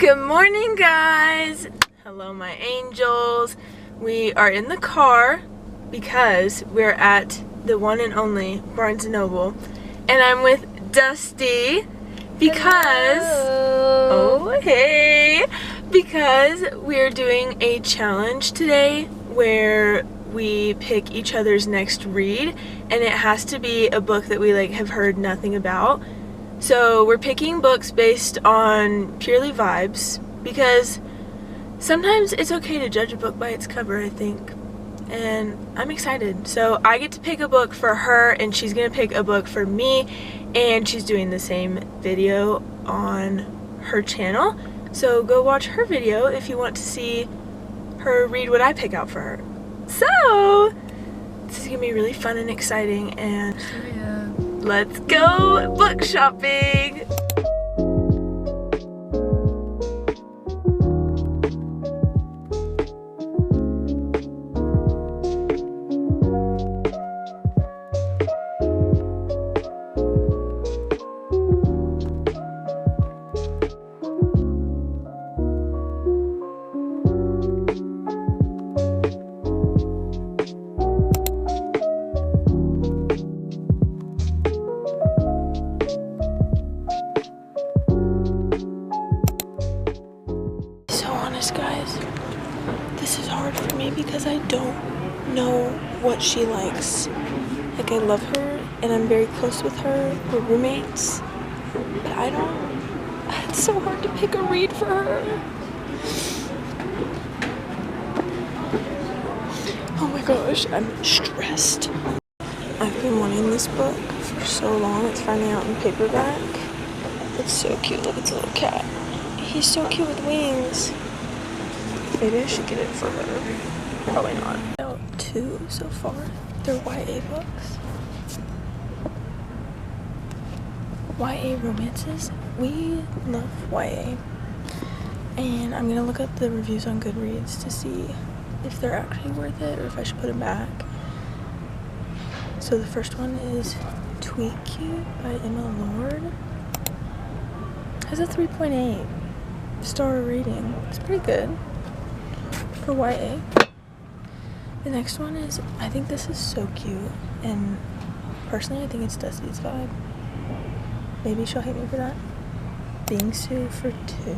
Good morning, guys. Hello, my angels. We are in the car because we're at the one and only Barnes & Noble, and I'm with Dusty because Hello. oh hey, because we're doing a challenge today where we pick each other's next read, and it has to be a book that we have heard nothing about. So we're picking books based on purely vibes, because sometimes it's okay to judge a book by its cover, I think. And I'm excited. So I get to pick a book for her, and she's gonna pick a book for me, and she's doing the same video on her channel. So go watch her video if you want to see her read what I pick out for her. So this is gonna be really fun and exciting, and let's go book shopping! Guys, this is hard for me because I don't know what she likes. Like, I love her and I'm very close with her. We're roommates, but I don't. It's so hard to pick a read for her. Oh my gosh, I'm stressed. I've been wanting this book for so long. It's finally out in paperback. It's so cute. Look, it's a little cat. He's so cute with wings. Maybe I should get it for her. Probably not. Out two so far. They're YA books. YA romances. We love YA. And I'm gonna look up the reviews on Goodreads to see if they're actually worth it or if I should put them back. So the first one is Tweet Cute by Emma Lord. Has a 3.8 star rating. It's pretty good for YA. The next one is, I think this is so cute, and personally I think it's Dusty's vibe. Maybe she'll hate me for that. Bingsu for Two.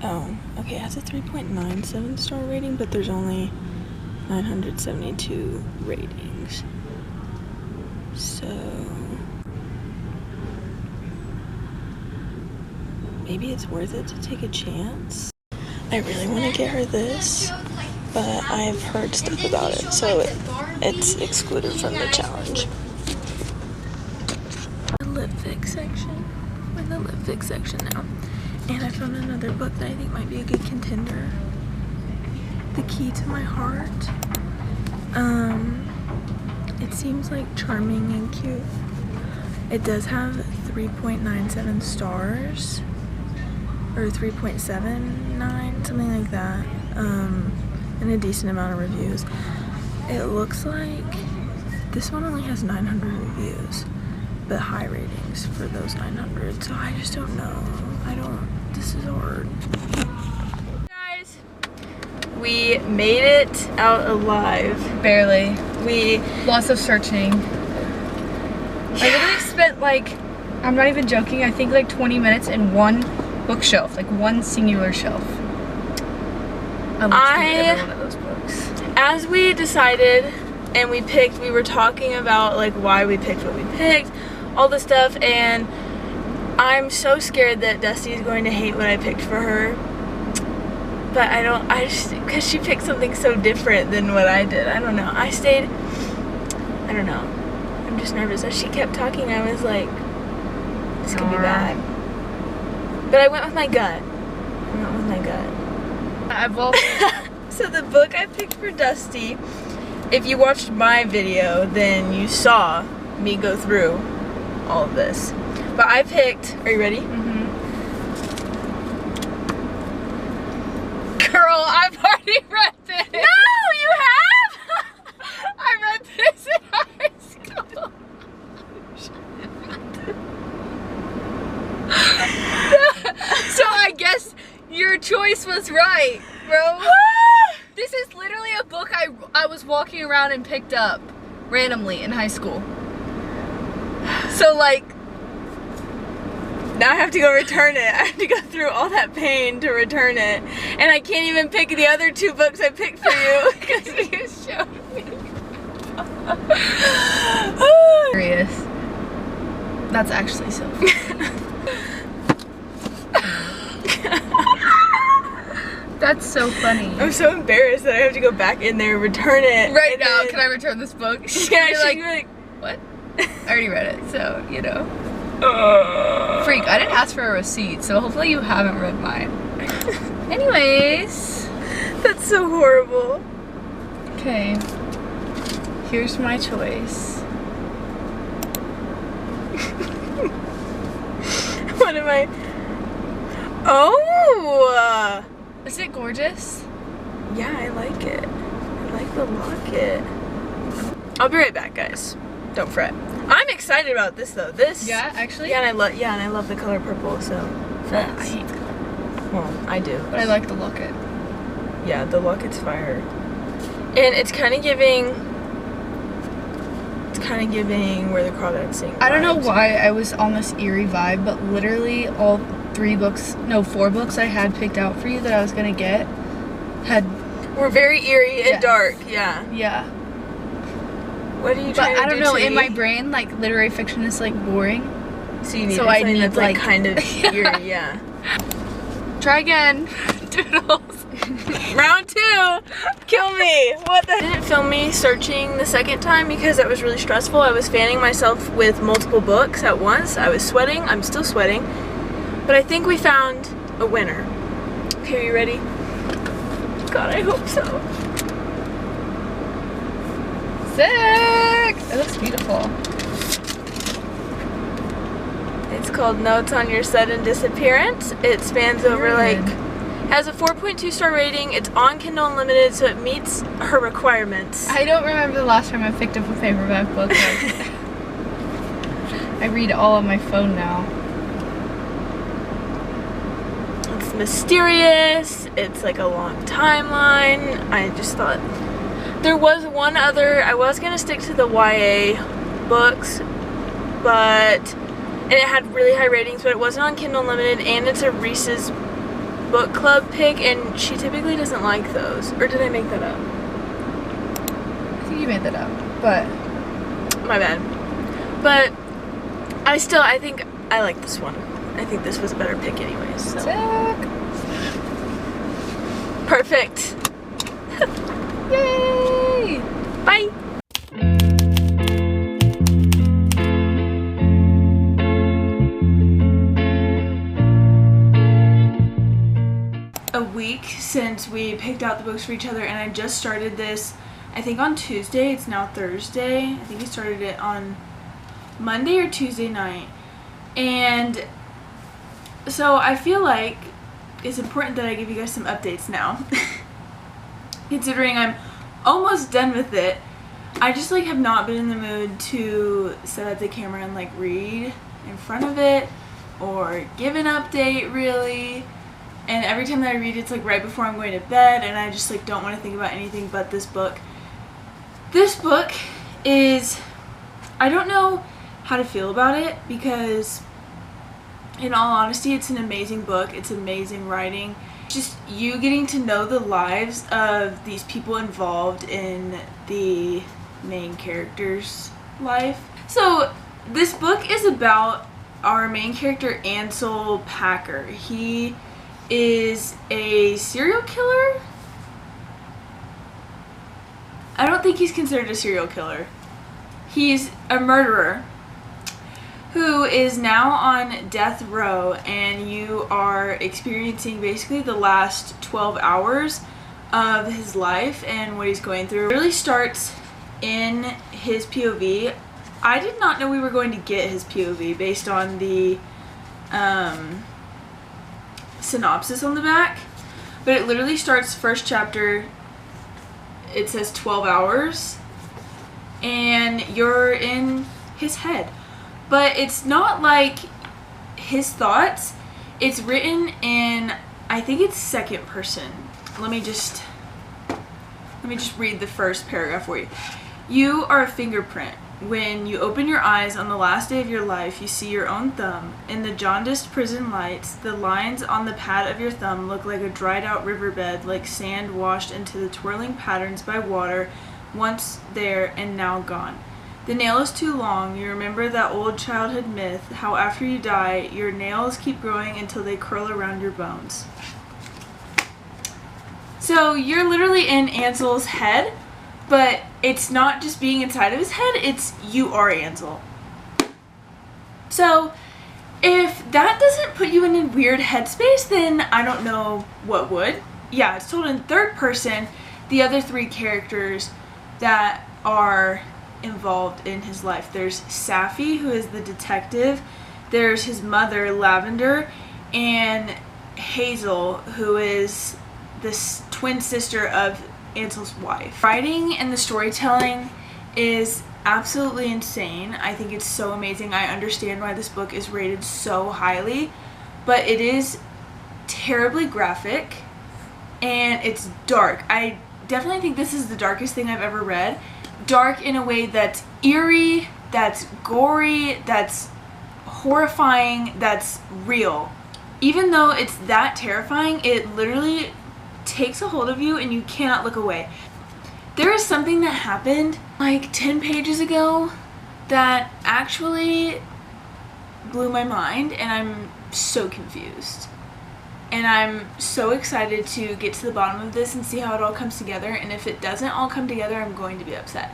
Oh, okay, it has a 3.97 star rating, but there's only 972 ratings. So maybe it's worth it to take a chance. I really want to get her this, but I've heard stuff about it, so it's excluded from the challenge. The lip fix section. We're in the lip fix section now. And I found another book that I think might be a good contender. The Key to My Heart. It seems like charming and cute. It does have 3.97 stars. Or 3.79, something like that, and a decent amount of reviews. It looks like this one only has 900 reviews, but high ratings for those 900, so I just don't know. This is hard. Guys, we made it out alive. Barely. Lots of searching. I literally spent I'm not even joking, I think 20 minutes in one bookshelf, one singular shelf. I looked through every one of those books. As we decided and we picked, we were talking about why we picked what we picked, all the stuff, and I'm so scared that Dusty is going to hate what I picked for her. But because she picked something so different than what I did. I don't know. I don't know. I'm just nervous. As she kept talking, I was like, this could be bad. But I went with my gut. So the book I picked for Dusty, if you watched my video, then you saw me go through all of this. But I picked, are you ready? Mm-hmm. Girl, I've already read this. No, you have? I read this in high school. So I guess That's right, bro. This is literally a book I was walking around and picked up randomly in high school. So like, now I have to go return it. I have to go through all that pain to return it. And I can't even pick the other 2 books I picked for you because you showed me. Serious. That's actually so funny. That's so funny. I'm so embarrassed that I have to go back in there and return it. Right now, can I return this book? Yeah, she's like, what? I already read it, so, you know. Freak, I didn't ask for a receipt, so hopefully you haven't read mine. Anyways. That's so horrible. Okay. Here's my choice. What am I? Oh! Is it gorgeous? Yeah, I like it. I like the locket. I'll be right back, guys. Don't fret. I'm excited about this though. This. Yeah, actually. Yeah, and I love the color purple. So. I hate the color. Well, I do. But I like the locket. Yeah, the locket's fire. And it's kind of giving. It's kind of giving Where the Crawdads Sing. I don't know vibes. why I was on this eerie vibe, but literally all 4 books I had picked out for you that I was gonna get We're very eerie and Yes. dark. Yeah. yeah. What are you But trying to do? I don't know, in my Chidi? brain, like literary fiction is like boring. So you need so I something need, that's like like- kind of eerie. Yeah. Try again. Doodles. Round 2! Kill me! What the? I didn't film me searching the second time because that was really stressful. I was fanning myself with multiple books at once. I was sweating. I'm still sweating. But I think we found a winner. Okay, are you ready? God, I hope so. Sick! It looks beautiful. It's called Notes on Your Sudden Disappearance. It spans over Period. has a 4.2 star rating. It's on Kindle Unlimited, so it meets her requirements. I don't remember the last time I picked up a paperback book. I read all on my phone now. It's mysterious. It's like a long timeline. I just thought there was one other. I was gonna stick to the YA books, but and it had really high ratings, but it wasn't on Kindle Unlimited, and it's a Reese's book club pick, and she typically doesn't like those. Or did I make that up? I think you made that up, but My bad. But I think I like this one. I think this was a better pick anyways. So. sick. Perfect. Yay! Bye. A week since we picked out the books for each other, and I just started this, I think on Tuesday. It's now Thursday. I think we started it on Monday or Tuesday night. And so I feel like it's important that I give you guys some updates now. Considering I'm almost done with it. I just like have not been in the mood to set up the camera and like read in front of it or give an update really. And every time that I read it's like right before I'm going to bed, and I just like don't want to think about anything but this book. This book is, I don't know how to feel about it, because in all honesty it's an amazing book. It's amazing writing. Just you getting to know the lives of these people involved in the main character's life. So this book is about our main character, Ansel Packer. He is a serial killer. I don't think he's considered a serial killer. He's a murderer who is now on death row, and you are experiencing basically the last 12 hours of his life and what he's going through. It really starts in his POV. I did not know we were going to get his POV based on the synopsis on the back, but it literally starts first chapter, it says 12 hours, and you're in his head. But it's not like his thoughts. It's written in I think it's second person. Let me just read the first paragraph for you. You are a fingerprint. When you open your eyes on the last day of your life, you see your own thumb. In the jaundiced prison lights, the lines on the pad of your thumb look like a dried out riverbed, like sand washed into the twirling patterns by water, once there and now gone. The nail is too long. You remember that old childhood myth, how after you die, your nails keep growing until they curl around your bones. So you're literally in Ansel's head, but it's not just being inside of his head, it's you are Ansel. So if that doesn't put you in a weird headspace, then I don't know what would. Yeah, it's told in third person, the other three characters that are involved in his life. There's Safi, who is the detective. There's his mother, Lavender, and Hazel, who is this twin sister of Ansel's wife. Writing and the storytelling is absolutely insane. I think it's so amazing. I understand why this book is rated so highly, but it is terribly graphic and it's dark. I definitely think this is the darkest thing I've ever read. Dark in a way that's eerie, that's gory, that's horrifying, that's real. Even though it's that terrifying, it literally takes a hold of you and you cannot look away. There is something that happened like 10 pages ago that actually blew my mind, and I'm so confused. And I'm so excited to get to the bottom of this and see how it all comes together, and if it doesn't all come together, I'm going to be upset.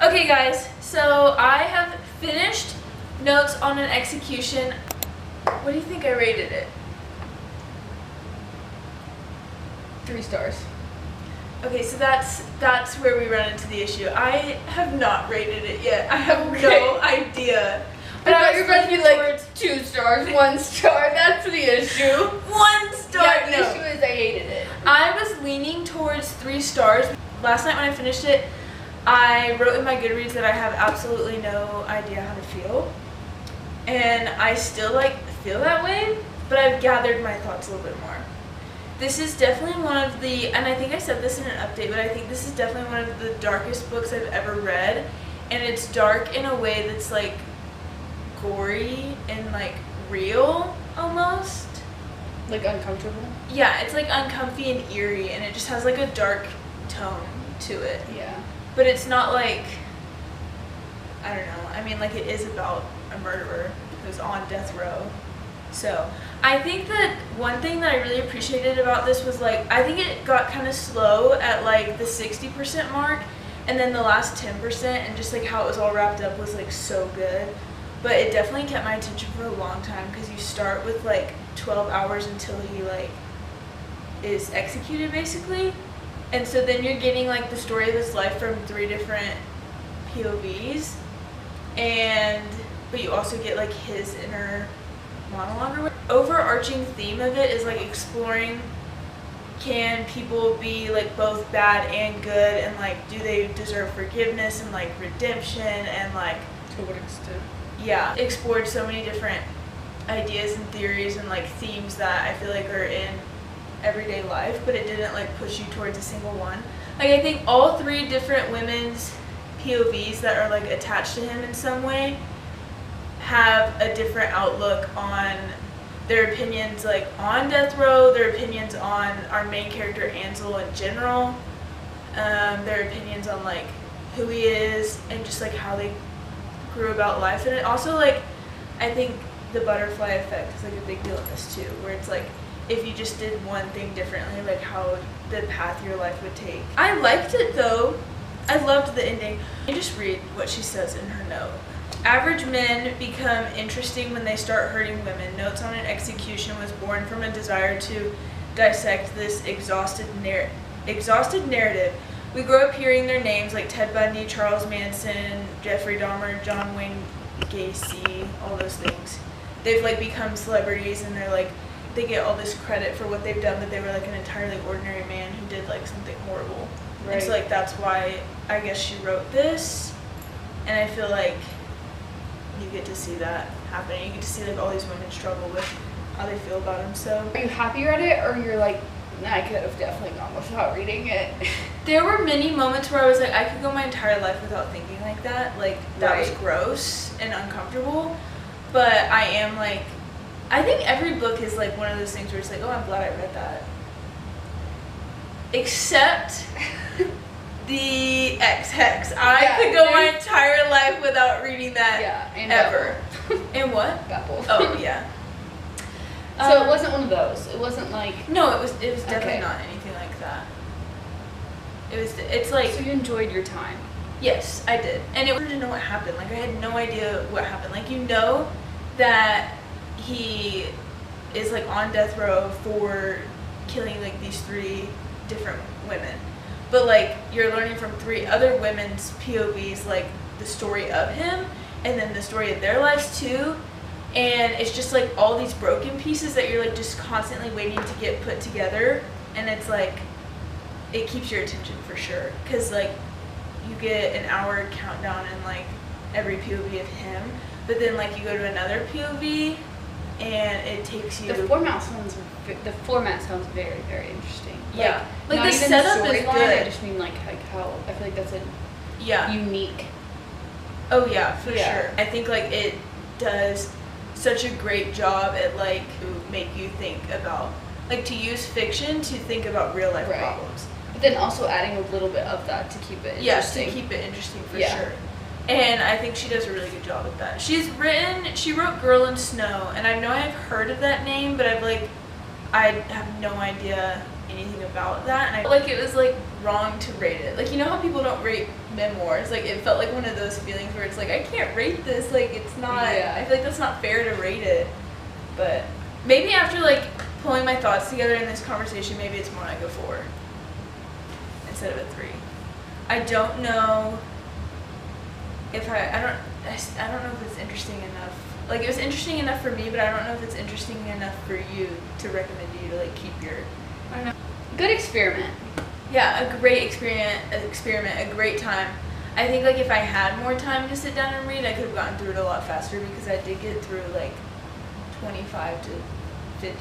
Okay guys, so I have finished Notes on an Execution. What do you think I rated it? 3 stars. Okay, so that's where we run into the issue. I have not rated it yet. I have Okay. no idea. But I thought you were going to be like 2 stars, 1 star. That's the issue. 1 star. Yeah, the no. issue is I hated it. I was leaning towards 3 stars. Last night when I finished it, I wrote in my Goodreads that I have absolutely no idea how to feel. And I still feel that way, but I've gathered my thoughts a little bit more. This is definitely one of the, and I think I said this in an update, but I think this is definitely one of the darkest books I've ever read. And it's dark in a way that's like gory and like real almost. Like uncomfortable? Yeah, it's like uncomfy and eerie, and it just has like a dark tone to it. Yeah. But it's not like, I don't know, I mean like it is about a murderer who's on death row. So I think that one thing that I really appreciated about this was like, I think it got kind of slow at like the 60% mark, and then the last 10% and just like how it was all wrapped up was like so good. But it definitely kept my attention for a long time because you start with like 12 hours until he like is executed basically. And so then you're getting like the story of his life from 3 different POVs, but you also get like his inner monologue or whatever. Overarching theme of it is like exploring, can people be like both bad and good, and like do they deserve forgiveness and like redemption, and like to what extent? Yeah, explored so many different ideas and theories and like themes that I feel like are in everyday life, but it didn't like push you towards a single one. Like I think all 3 different women's POVs that are like attached to him in some way have a different outlook on their opinions, like on death row, their opinions on our main character Ansel in general, their opinions on like who he is and just like how they grew about life. And it also like, I think the butterfly effect is like a big deal in this too, where it's like if you just did one thing differently, like how the path your life would take. I liked it though. I loved the ending. Let me just read what she says in her note. Average men become interesting when they start hurting women. Notes on an Execution was born from a desire to dissect this exhausted narrative. We grow up hearing their names like Ted Bundy, Charles Manson, Jeffrey Dahmer, John Wayne Gacy, all those things. They've like become celebrities, and they're like, they get all this credit for what they've done, but they were like an entirely ordinary man who did like something horrible. Right. And so like that's why I guess she wrote this, and I feel like you get to see that happening. You get to see like all these women struggle with how they feel about him. So are you happy you read it, or you're like, nah, I could have definitely gone without reading it? There were many moments where I was like, I could go my entire life without thinking like that. Like that was gross and uncomfortable. But I am like, I think every book is like one of those things where it's like, oh, I'm glad I read that. Except the X-Hex. I could go my entire life without reading that and ever. And what? Babel. Oh, yeah. So it wasn't one of those. It wasn't like... No, it was definitely not anything like that. It's like... So you enjoyed your time? Yes, I did. And it wanted to know what happened. Like, I had no idea what happened. Like, you know that he is, like, on death row for killing, like, these 3 different women. But, like, you're learning from 3 other women's POVs, like, the story of him, and then the story of their lives, too. And it's just, like, all these broken pieces that you're, like, just constantly waiting to get put together. And it's, like, it keeps your attention for sure. Because, like, you get an hour countdown in like every POV of him, but then like you go to another POV and it takes you. The format sounds very, very interesting. Yeah, like the setup is good. I just mean like how I feel like that's a unique. Oh yeah, for sure. I think like it does such a great job at like to make you think about, like, to use fiction to think about real life problems. But then also adding a little bit of that to keep it interesting. Yes, to keep it interesting for sure. And I think she does a really good job with that. She wrote Girl in Snow, and I know I've heard of that name, but I have no idea anything about that. And I felt like it was like wrong to rate it. Like, you know how people don't rate memoirs? Like, it felt like one of those feelings where it's like, I can't rate this. Like, it's not, I feel like that's not fair to rate it. But maybe after like pulling my thoughts together in this conversation, maybe it's more like a 4. Instead of a 3. I don't know if I don't know if it's interesting enough. Like, it was interesting enough for me, but I don't know if it's interesting enough for you to recommend to you to like keep your, I don't know. Good experiment. Yeah, a great experiment, a great time. I think like if I had more time to sit down and read, I could have gotten through it a lot faster, because I did get through like 25 to 50%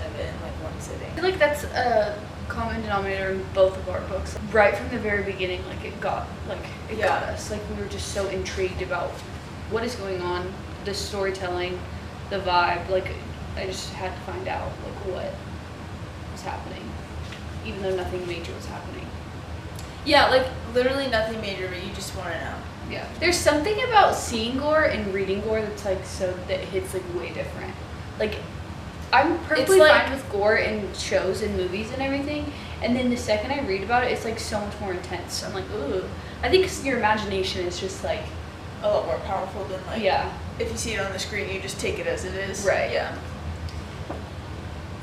of it in like one sitting. I feel like that's a common denominator in both of our books. Right from the very beginning, like it got us. Like, we were just so intrigued about what is going on, the storytelling, the vibe. Like, I just had to find out like what was happening, even though nothing major was happening. Yeah, like literally nothing major, but you just want to know. Yeah. There's something about seeing gore and reading gore that's like that hits like way different. Like, I'm perfectly fine with gore in shows and movies and everything, and then the second I read about it, it's like so much more intense. I'm like, ooh. I think your imagination is just like a lot more powerful than like, yeah, if you see it on the screen, you just take it as it is. Right. Yeah.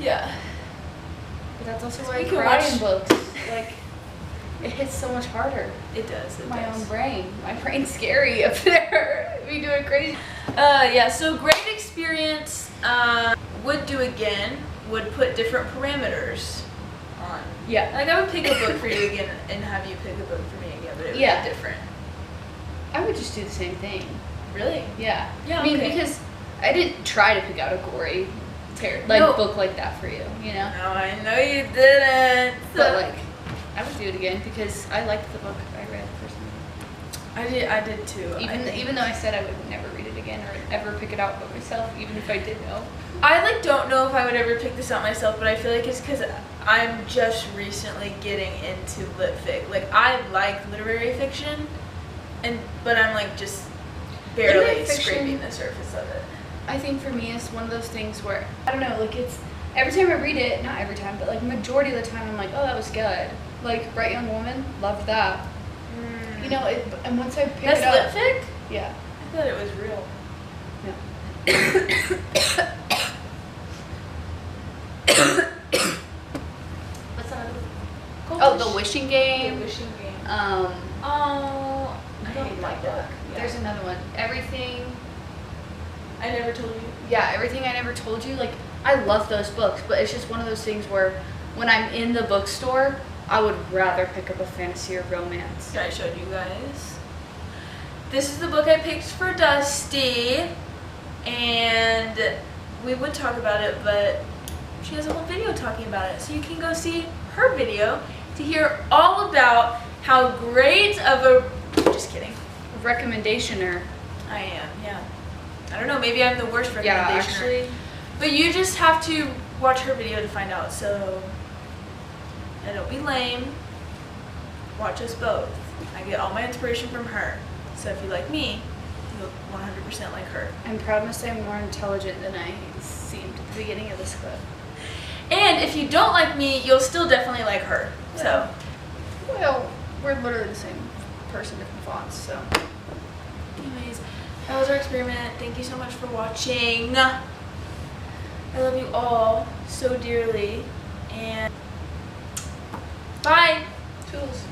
Yeah. But that's also why I We can cry watch- in books. Like, it hits so much harder. It does. It My does. own brain. My brain's scary up there. Me doing crazy. Yeah, so great experience. Would do again. Would put different parameters on. Yeah. Like I would pick a book for you again and have you pick a book for me again, but it would Yeah. be different. I would just do the same thing. Really? Yeah. Yeah, I mean, okay. because I didn't try to pick out a gory No. book like that for you, you know? No, I know you didn't. But like, I would do it again because I liked the book I read personally. I did too. Even though I said I would never read it again or ever pick it out by myself, even if I did know. I like don't know if I would ever pick this out myself, but I feel like it's because I'm just recently getting into lit fic. Like I like literary fiction, but I'm like just barely Literary fiction- scraping the surface of it. I think for me it's one of those things where, I don't know, like it's, every time I read it, not every time, but like majority of the time I'm like, oh, that was good. Like Bright Young Woman, loved that. You know, and once I pick That's it up. lit fic? Yeah. I thought it was real. What's that? Oh, The Wishing Game. The Wishing Game. Oh, I don't like that. Yeah. There's another one. Everything. I never told you. Yeah, Everything I Never Told You. Like, I love those books, but it's just one of those things where when I'm in the bookstore, I would rather pick up a fantasy or romance. I showed you guys. This is the book I picked for Dusty, and we would talk about it, but she has a whole video talking about it, so you can go see her video to hear all about how great of a, just kidding, Recommendationer. I am, yeah. I don't know, maybe I'm the worst Yeah, recommendation. actually. But you just have to watch her video to find out, so, and don't be lame, watch us both. I get all my inspiration from her, so if you like me, you'll 100% like her. I'm proud to say I'm more intelligent than I seemed at the beginning of this clip. And if you don't like me, you'll still definitely like her, so. Well, we're literally the same person, different fonts, so. Anyways, that was our experiment. Thank you so much for watching. I love you all so dearly, and bye. Tools.